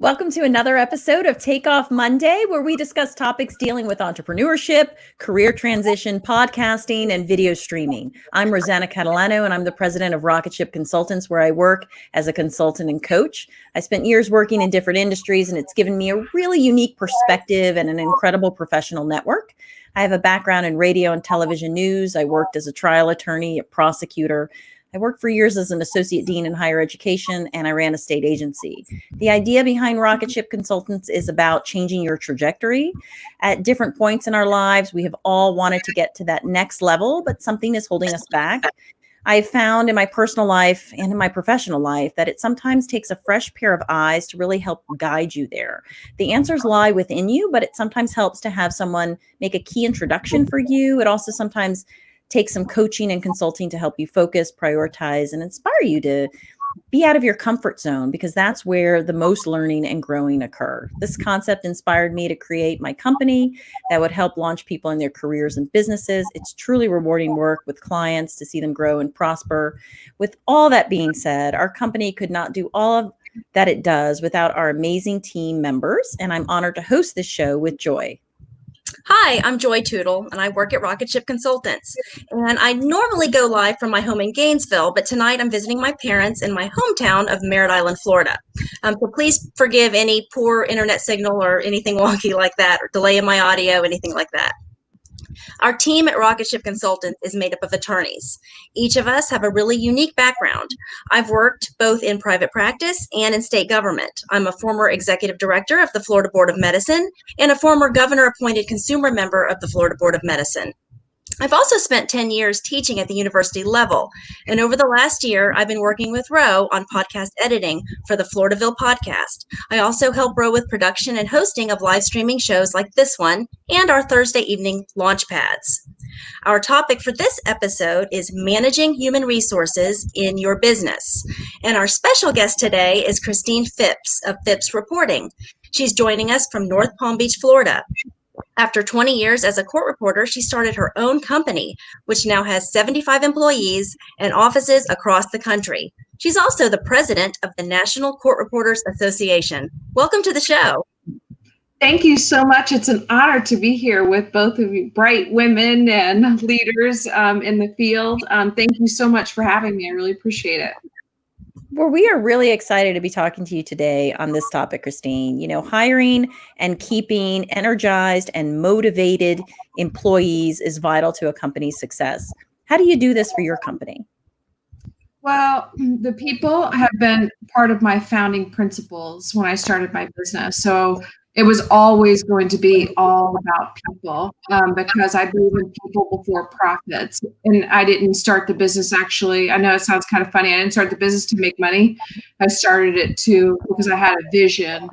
Welcome to another episode of Take Off Monday, where we discuss topics dealing with entrepreneurship, career transition, podcasting, and video streaming. I'm Rosanna Catalano, and I'm the president of Rocket Ship Consultants, where I work as a consultant and coach. I spent years working in different industries, and it's given me a really unique perspective and an incredible professional network. I have a background in radio and television news. I worked as a trial attorney, a prosecutor. I worked for years as an associate dean in higher education, and I ran a state agency. The idea behind Rocket Ship Consultants is about changing your trajectory. At different points in our lives, we have all wanted to get to that next level, but something is holding us back. I've found in my personal life and in my professional life that it sometimes takes a fresh pair of eyes to really help guide you there. The answers lie within you, but it sometimes helps to have someone make a key introduction for you. It also sometimes take some coaching and consulting to help you focus, prioritize, and inspire you to be out of your comfort zone, because that's where the most learning and growing occur. This concept inspired me to create my company that would help launch people in their careers and businesses. It's truly rewarding work with clients to see them grow and prosper. With all that being said, our company could not do all of that it does without our amazing team members, and I'm honored to host this show with Joy. Hi, I'm Joy Tootle, and I work at Rocket Ship Consultants. And I normally go live from my home in Gainesville, but tonight I'm visiting my parents in my hometown of Merritt Island, Florida. So please forgive any poor internet signal or anything wonky like that, or delay in my audio, anything like that. Our team at Rocket Ship Consultants is made up of attorneys. Each of us have a really unique background. I've worked both in private practice and in state government. I'm a former executive director of the Florida Board of Medicine and a former governor-appointed consumer member of the Florida Board of Medicine. I've also spent 10 years teaching at the university level, and over the last year, I've been working with Ro on podcast editing for the Floridaville podcast. I also help Ro with production and hosting of live streaming shows like this one and our Thursday evening launch pads. Our topic for this episode is managing human resources in your business. And our special guest today is Christine Phipps of Phipps Reporting. She's joining us from North Palm Beach, Florida. After 20 years as a court reporter, she started her own company, which now has 75 employees and offices across the country. She's also the president of the National Court Reporters Association. Welcome to the show. Thank you so much. It's an honor to be here with both of you, bright women and leaders in the field. Thank you so much for having me. I really appreciate it. Well, we are really excited to be talking to you today on this topic, Christine. You know, hiring and keeping energized and motivated employees is vital to a company's success. How do you do this for your company? Well, the people have been part of my founding principles when I started my business. So it was always going to be all about people because I believe in people before profits. And I didn't start the business, actually. I know it sounds kind of funny. I didn't start the business to make money. I started it because I had a vision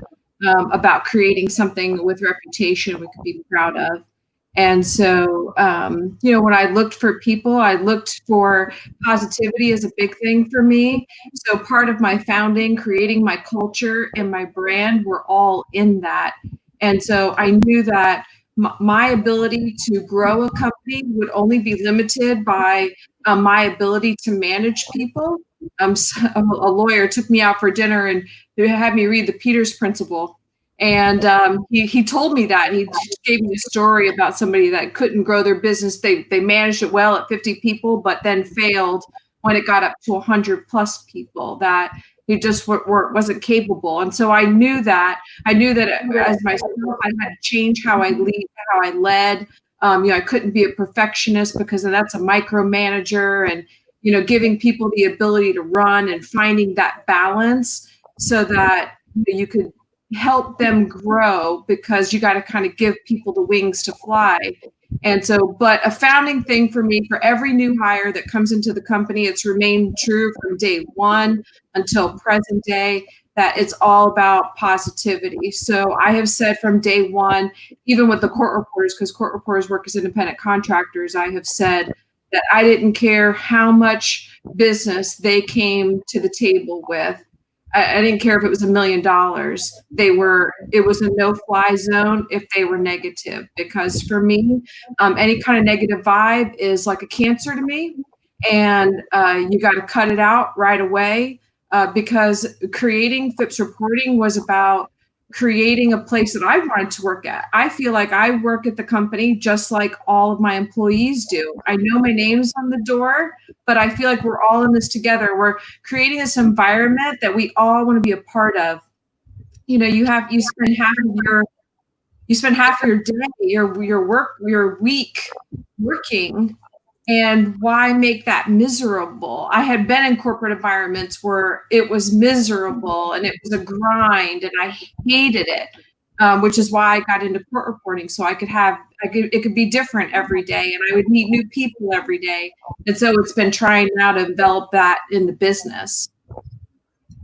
about creating something with reputation we could be proud of. And so, when I looked for people, I looked for positivity as a big thing for me. So part of my founding, creating my culture and my brand were all in that. And so I knew that my ability to grow a company would only be limited by my ability to manage people. So a lawyer took me out for dinner and they had me read the Peters Principle. And he told me that. He gave me a story about somebody that couldn't grow their business. They managed it well at 50 people, but then failed when it got up to 100 plus people, that he just wasn't capable. And so I knew that as myself, I had to change how I lead, how I led. I couldn't be a perfectionist because that's a micromanager, and, giving people the ability to run and finding that balance so that you could help them grow, because you got to kind of give people the wings to fly. And so, but a founding thing for me, for every new hire that comes into the company, it's remained true from day one until present day, that it's all about positivity. So I have said from day one, even with the court reporters, because court reporters work as independent contractors, I have said that I didn't care how much business they came to the table with. I didn't care if it was $1 million. It was a no-fly zone if they were negative, because for me, any kind of negative vibe is like a cancer to me, and you got to cut it out right away. Because creating Phipps Reporting was about creating a place that I wanted to work at. I feel like I work at the company just like all of my employees do. I know my name's on the door, but I feel like we're all in this together. We're creating this environment that we all want to be a part of. You know, you spend half of your day, your week working. And why make that miserable? I had been in corporate environments where it was miserable and it was a grind and I hated it, which is why I got into court reporting. So it could be different every day and I would meet new people every day. And so it's been trying now to develop that in the business.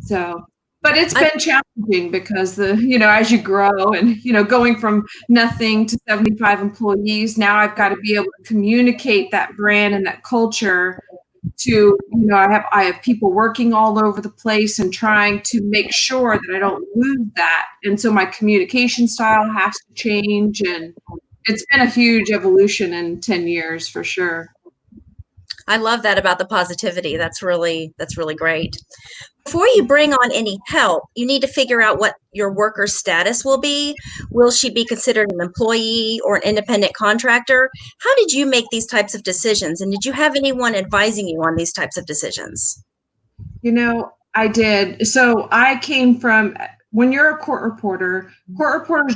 So, but it's been challenging because as you grow and, going from nothing to 75 employees, now I've got to be able to communicate that brand and that culture to, I have people working all over the place and trying to make sure that I don't lose that. And so my communication style has to change. And it's been a huge evolution in 10 years for sure. I love that about the positivity. That's really great. Before you bring on any help, you need to figure out what your worker's status will be. Will she be considered an employee or an independent contractor? How did you make these types of decisions? And did you have anyone advising you on these types of decisions? I did. So I came from, when you're a court reporters,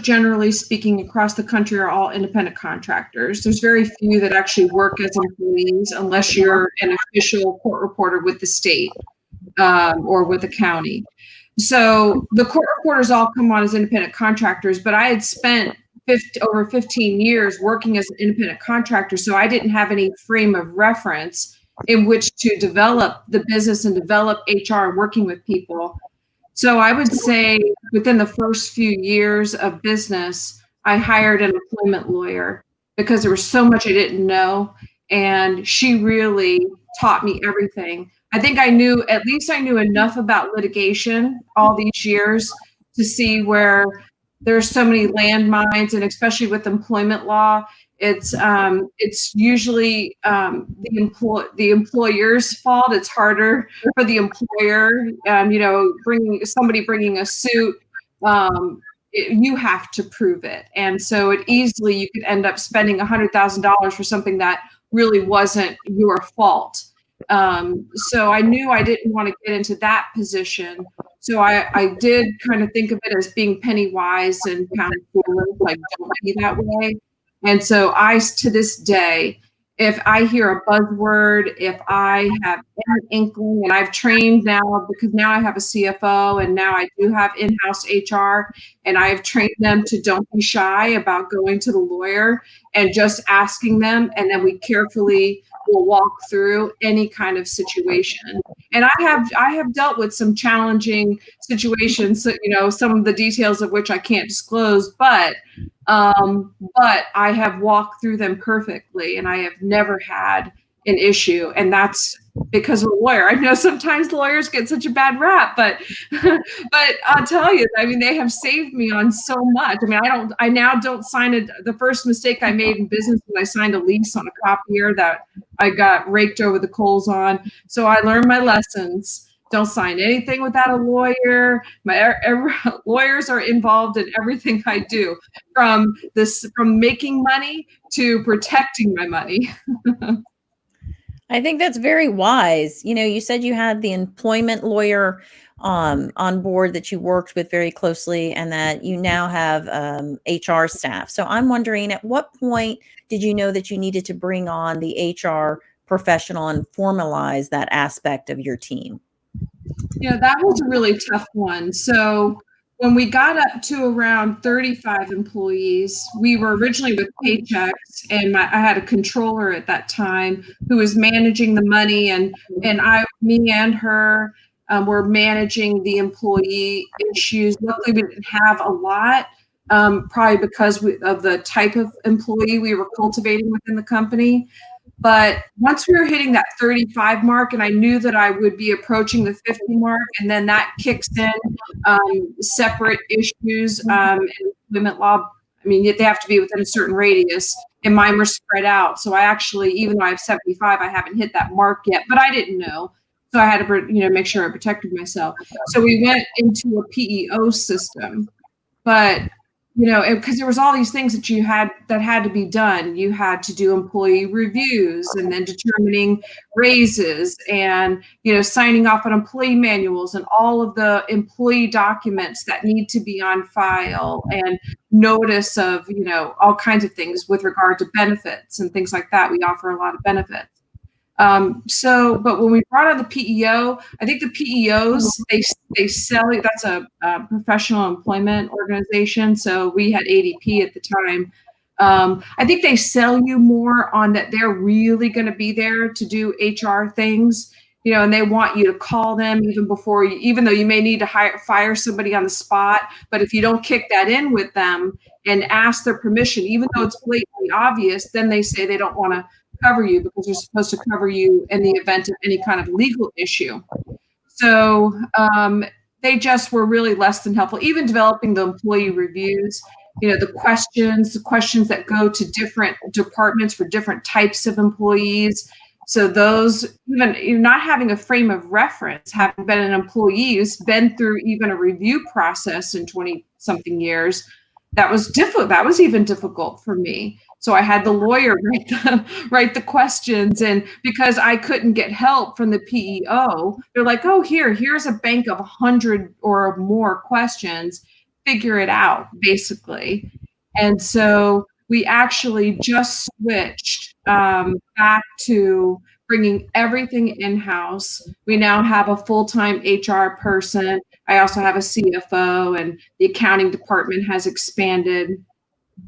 generally speaking, across the country are all independent contractors. There's very few that actually work as employees unless you're an official court reporter with the state or with the county. So the court reporters all come on as independent contractors, but I had spent over 15 years working as an independent contractor, so I didn't have any frame of reference in which to develop the business and develop HR and working with people. So I would say within the first few years of business, I hired an employment lawyer because there was so much I didn't know. And she really taught me everything. I think I knew enough about litigation all these years to see where there's so many landmines, and especially with employment law, it's usually the employer's fault. It's harder for the employer. Bringing a suit, you have to prove it, and so you could end up spending $100,000 for something that really wasn't your fault. So I knew I didn't want to get into that position. So I did kind of think of it as being penny wise and pound foolish, like don't be that way. And so to this day, if I hear a buzzword, if I have an inkling, and I've trained now because now I have a CFO and now I do have in-house HR, and I've trained them to don't be shy about going to the lawyer and just asking them, and then we carefully will walk through any kind of situation. And I have dealt with some challenging situations, some of the details of which I can't disclose, but I have walked through them perfectly, and I have never had an issue. And that's because of a lawyer. I know sometimes lawyers get such a bad rap, but I'll tell you, they have saved me on so much. I now don't sign it. The first mistake I made in business was I signed a lease on a copier that I got raked over the coals on. So I learned my lessons. Don't sign anything without a lawyer. Lawyers are involved in everything I do, from making money to protecting my money. I think that's very wise. You said you had the employment lawyer on board that you worked with very closely, and that you now have HR staff. So I'm wondering, at what point did you know that you needed to bring on the HR professional and formalize that aspect of your team? That was a really tough one. So when we got up to around 35 employees, we were originally with Paychecks, and I had a controller at that time who was managing the money, and me and her were managing the employee issues. Luckily, we didn't have a lot, probably because of the type of employee we were cultivating within the company. But once we were hitting that 35 mark, and I knew that I would be approaching the 50 mark, and then that kicks in separate issues in employment law. They have to be within a certain radius, and mine were spread out. So I actually, even though I have 75, I haven't hit that mark yet, but I didn't know. So I had to, make sure I protected myself. So we went into a PEO system. but because there was all these things that had to be done. You had to do employee reviews and then determining raises and, signing off on employee manuals and all of the employee documents that need to be on file and notice of, all kinds of things with regard to benefits and things like that. We offer a lot of benefits. But when we brought on the PEO, I think the PEOs, they sell, that's a professional employment organization. So we had ADP at the time. I think they sell you more on that they're really going to be there to do HR things, and they want you to call them even though you may need to fire somebody on the spot. But if you don't kick that in with them and ask their permission, even though it's blatantly obvious, then they say they don't want to cover you because they're supposed to cover you in the event of any kind of legal issue. So they just were really less than helpful. Even developing the employee reviews, the questions that go to different departments for different types of employees. So those, even not having a frame of reference, having been an employee who's been through even a review process in 20-something years, that was difficult. That was even difficult for me. So I had the lawyer write the questions, and because I couldn't get help from the PEO, they're like, "Oh, here's a bank of 100 or more questions. Figure it out," basically. And so we actually just switched back to bringing everything in-house. We now have a full-time HR person. I also have a CFO, and the accounting department has expanded.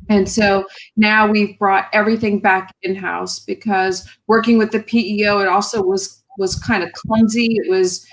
And so now we've brought everything back in-house because working with the PEO, it also was kind of clumsy. It was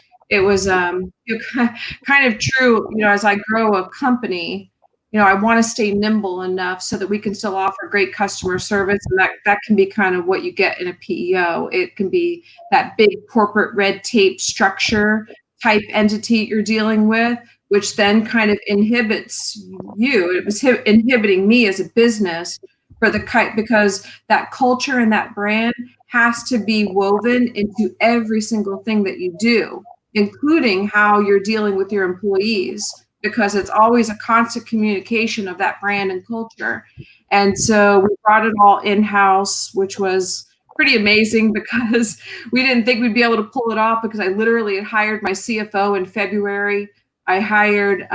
kind of true. As I grow a company, I want to stay nimble enough so that we can still offer great customer service, and that can be kind of what you get in a PEO. It can be that big corporate red tape structure type entity you're dealing with, which then kind of inhibits you. It was inhibiting me as a business because that culture and that brand has to be woven into every single thing that you do, including how you're dealing with your employees, because it's always a constant communication of that brand and culture. And so we brought it all in-house, which was pretty amazing because we didn't think we'd be able to pull it off, because I literally had hired my CFO in February. I hired,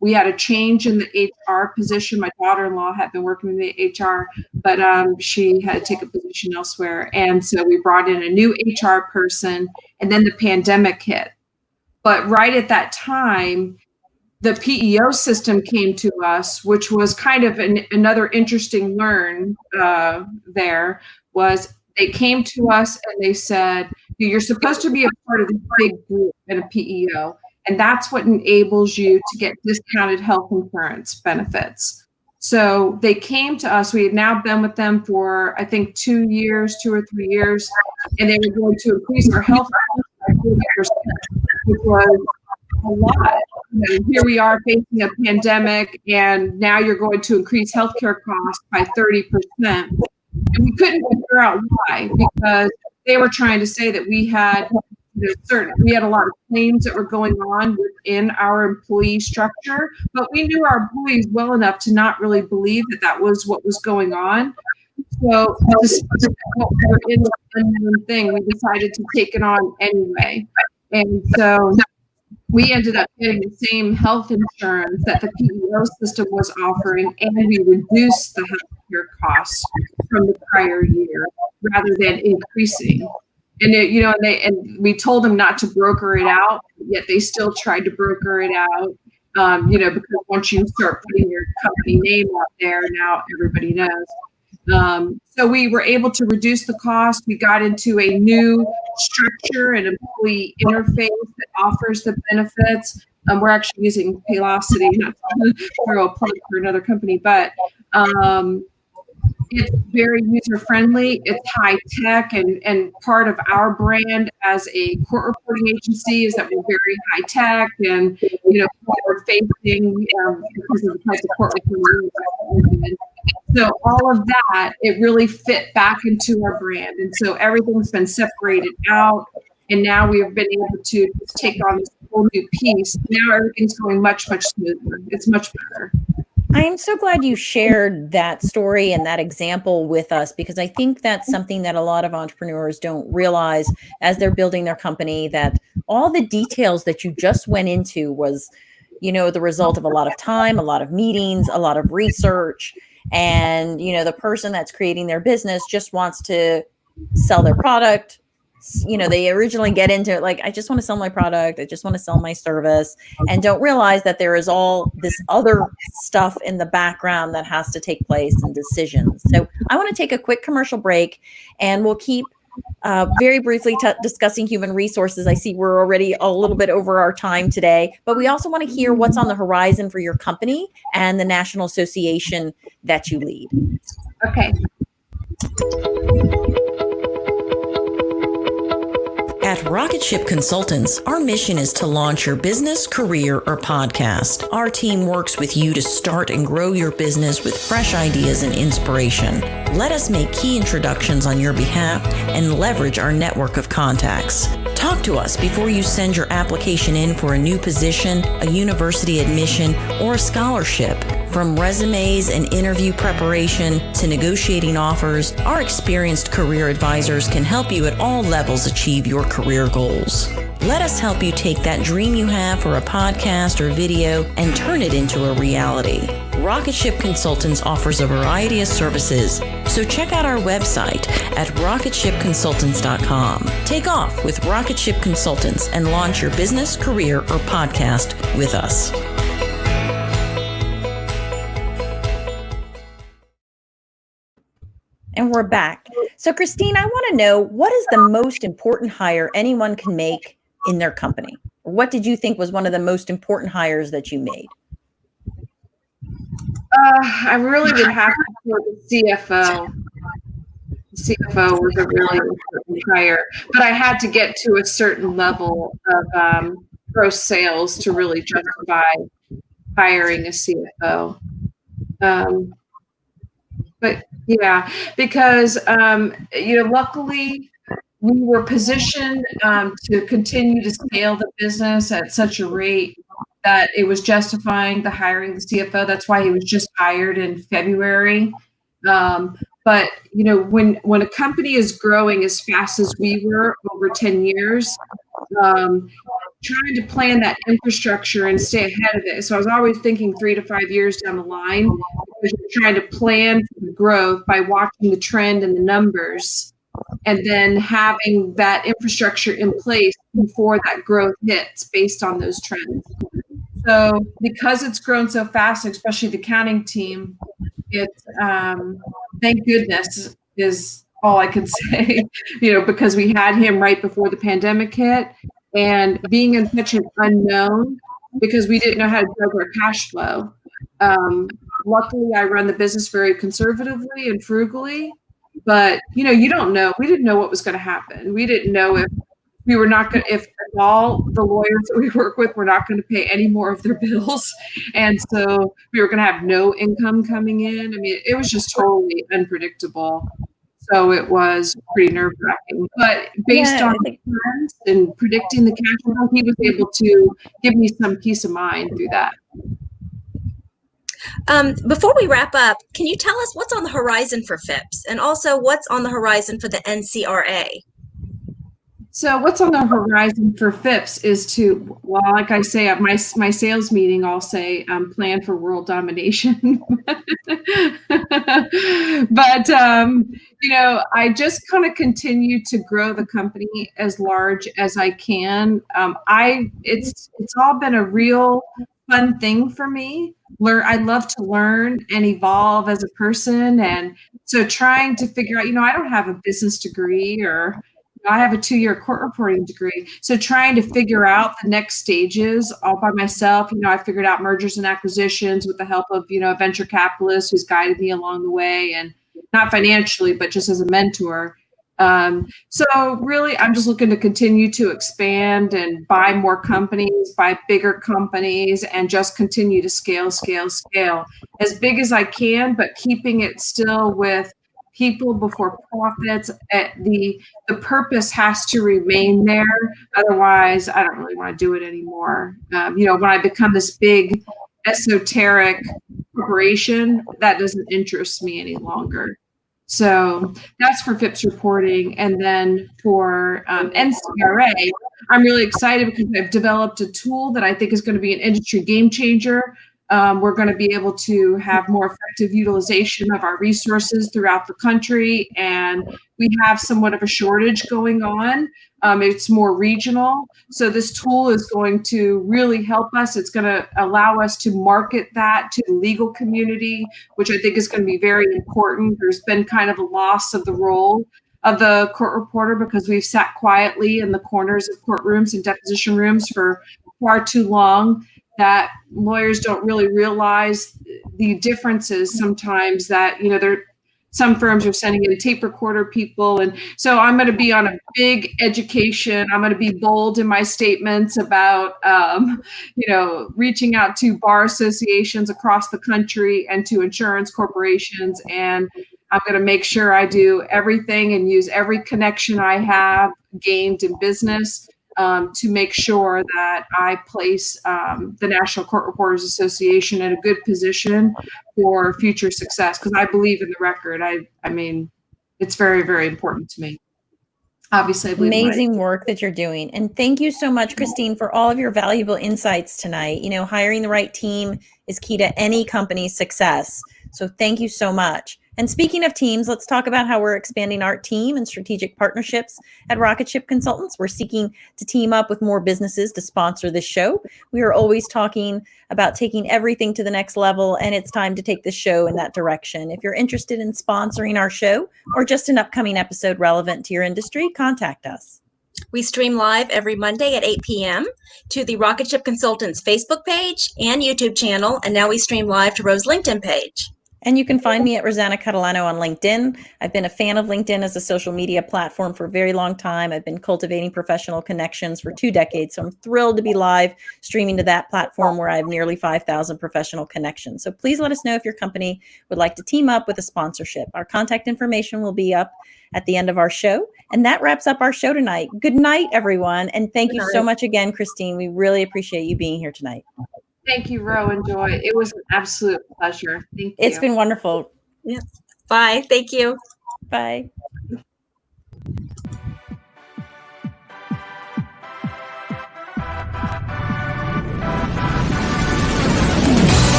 we had a change in the HR position. My daughter-in-law had been working in the HR, but she had to take a position elsewhere. And so we brought in a new HR person, and then the pandemic hit. But right at that time, the PEO system came to us, which was kind of another interesting learn there, was they came to us and they said, "You're supposed to be a part of this big group in a PEO. And that's what enables you to get discounted health insurance benefits." So they came to us. We had now been with them for, I think, 2 or 3 years, and they were going to increase our health by 40%, which was a lot. Here we are facing a pandemic, and now you're going to increase healthcare costs by 30%. And we couldn't figure out why, because they were trying to say that we had a lot of claims that were going on within our employee structure, but we knew our employees well enough to not really believe that was what was going on. So despite what we were in the unknown thing, we decided to take it on anyway. And so we ended up getting the same health insurance that the PEO system was offering, and we reduced the healthcare costs from the prior year rather than increasing. And and we told them not to broker it out, yet they still tried to broker it out. Because once you start putting your company name out there, now everybody knows. So we were able to reduce the cost. We got into a new structure and employee interface that offers the benefits. We're actually using Paylocity, not to throw a plug for another company, but it's very user-friendly. It's high-tech, and part of our brand as a court reporting agency is that we're very high-tech and, forward-facing because of the type of court reporting. So all of that, it really fit back into our brand. And so everything's been separated out, and now we have been able to take on this whole new piece. Now everything's going much, much smoother. It's much better. I am so glad you shared that story and that example with us, because I think that's something that a lot of entrepreneurs don't realize as they're building their company, that all the details that you just went into was, the result of a lot of time, a lot of meetings, a lot of research. And, the person that's creating their business just wants to sell their product. They originally get into it like, I just want to sell my product, I just want to sell my service, and don't realize that there is all this other stuff in the background that has to take place and decisions. So I want to take a quick commercial break, and we'll keep very briefly discussing human resources. I see we're already a little bit over our time today, but we also want to hear what's on the horizon for your company and the national association that you lead. Okay. At Rocket Ship Consultants, our mission is to launch your business, career, or podcast. Our team works with you to start and grow your business with fresh ideas and inspiration. Let us make key introductions on your behalf and leverage our network of contacts. Talk to us before you send your application in for a new position, a university admission, or a scholarship. From resumes and interview preparation to negotiating offers, our experienced career advisors can help you at all levels achieve your career goals. Let us help you take that dream you have for a podcast or video and turn it into a reality. Rocket Ship Consultants offers a variety of services, so check out our website at rocketshipconsultants.com. Take off with Rocket Ship Consultants and launch your business, career, or podcast with us. And we're back. So, Christine, I want to know, what is the most important hire anyone can make in their company? What did you think was one of the most important hires that you made? I really would have to go with the CFO. The CFO was a really important hire, but I had to get to a certain level of gross sales to really justify hiring a CFO. But yeah, because, luckily we were positioned to continue to scale the business at such a rate that it was justifying the hiring the CFO. That's why he was just hired in February. But when a company is growing as fast as we were over 10 years, trying to plan that infrastructure and stay ahead of it. So I was always thinking 3 to 5 years down the line, because you're trying to plan for the growth by watching the trend and the numbers, and then having that infrastructure in place before that growth hits based on those trends. So because it's grown so fast, especially the accounting team, it's thank goodness is all I could say, because we had him right before the pandemic hit, and being in such an unknown, because we didn't know how to juggle our cash flow. Luckily, I run the business very conservatively and frugally, but you don't know. We didn't know what was going to happen. We didn't know if we were not going to, if all the lawyers that we work with were not going to pay any more of their bills. And so we were going to have no income coming in. I mean, it was just totally unpredictable. So it was pretty nerve-wracking. But based on the plans and predicting the cash flow, he was able to give me some peace of mind through that. Before we wrap up, can you tell us what's on the horizon for FIPS, and also what's on the horizon for the NCRA? So what's on the horizon for FIPS is to, well, like I say, at my sales meeting, I'll say plan for world domination. But, I just kind of continue to grow the company as large as I can. It's all been a real fun thing for me. I love to learn and evolve as a person. And so trying to figure out, I don't have a business degree, or I have a 2-year court reporting degree. So trying to figure out the next stages all by myself. I figured out mergers and acquisitions with the help of, a venture capitalist who's guided me along the way, and not financially, but just as a mentor. So really, I'm just looking to continue to expand and buy more companies, buy bigger companies, and just continue to scale as big as I can, but keeping it still with people before profits. The purpose has to remain there. Otherwise, I don't really want to do it anymore. When I become this big esoteric corporation, that doesn't interest me any longer. So that's for FIPS reporting. And then for NCRA, I'm really excited because I've developed a tool that I think is going to be an industry game changer. We're going to be able to have more effective utilization of our resources throughout the country. And we have somewhat of a shortage going on. It's more regional. So this tool is going to really help us. It's going to allow us to market that to the legal community, which I think is going to be very important. There's been kind of a loss of the role of the court reporter because we've sat quietly in the corners of courtrooms and deposition rooms for far too long, that lawyers don't really realize the differences sometimes that, some firms are sending in tape recorder people. And so I'm going to be on a big education. I'm going to be bold in my statements about, reaching out to bar associations across the country and to insurance corporations. And I'm going to make sure I do everything and use every connection I have gained in business to make sure that I place the National Court Reporters Association in a good position for future success, because I believe in the record. I mean, it's very, very important to me. Obviously, I believe amazing work that you're doing. And thank you so much, Christine, for all of your valuable insights tonight. Hiring the right team is key to any company's success. So thank you so much. And speaking of teams, let's talk about how we're expanding our team and strategic partnerships at Rocket Ship Consultants. We're seeking to team up with more businesses to sponsor this show. We are always talking about taking everything to the next level, and it's time to take the show in that direction. If you're interested in sponsoring our show or just an upcoming episode relevant to your industry, contact us. We stream live every Monday at 8 p.m. to the Rocket Ship Consultants Facebook page and YouTube channel, and now we stream live to Rose's LinkedIn page. And you can find me at Rosanna Catalano on LinkedIn. I've been a fan of LinkedIn as a social media platform for a very long time. I've been cultivating professional connections for 2 decades. So I'm thrilled to be live streaming to that platform where I have nearly 5,000 professional connections. So please let us know if your company would like to team up with a sponsorship. Our contact information will be up at the end of our show. And that wraps up our show tonight. Good night, everyone. And thank you so much again, Christine. We really appreciate you being here tonight. Thank you, Ro and Joy. It was an absolute pleasure. Thank you. It's been wonderful. Yeah. Bye. Thank you. Bye.